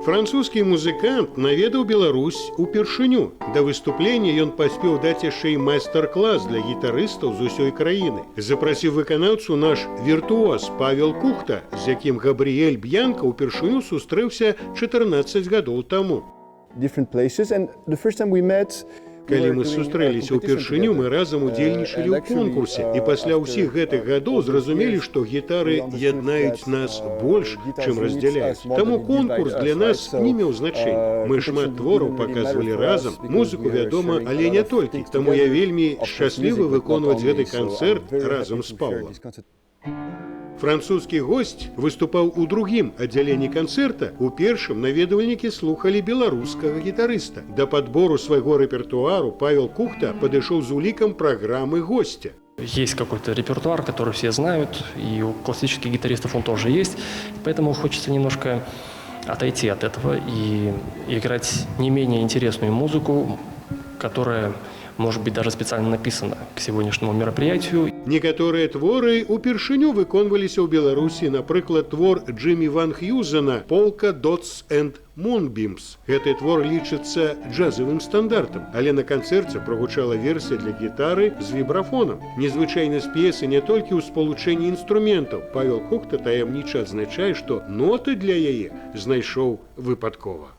Французскі музыкант наведаў Беларусь упершыню. Да выступлення ён паспеў даць яшчэ і майстар-клас для гітарыстаў з усёй краіны. Запрасіў выканаўцу наш віртуоз Павел Кухта, з якім Габрыэль Б'янка упершыню сустрэўся 14 гадоў таму. Калі мы сустрэліся ўпершыню, мы разам удзельнічалі ў конкурсе, і пасля ўсіх гэтых гадоў зразумелі, што гітары яднаюць нас больш, чым раздзяляюць. Таму конкурс для нас не меў значэння. Мы шмат твораў паказвалі разам, музыку, вядома, але не толькі. Таму я вельмі шчаслівы выконваць гэты канцэрт разам з Паўлам. Французскі госць выступаў у другім аддзяленні канцэрта. У першым наведвальнікі слухалі беларускага гітарыста. Да падбору свайго рэпертуару Павел Кухта падышоў з улікам праграмы гостя. Есть какой-то репертуар, который все знают, и у классических гитаристов он тоже есть. Поэтому хочется немножко отойти от этого и играть не менее интересную музыку, которая, может быть, даже специально написана к сегодняшнему мероприятию. Некаторыя творы упершыню выконваліся ў Беларусі, напрыклад, твор Джиммі Ван Хьюзена «Polka Dots and Moonbeams». Гэты твор лічыцца джазавым стандартам, але на канцэрце прагучала версія для гітары з вібрафонам. Незвычайнасць п'есы не толькі ў спалучэнні інструментаў. Павел Кухта таямніча адзначае, што ноты для яе знайшоў выпадкова.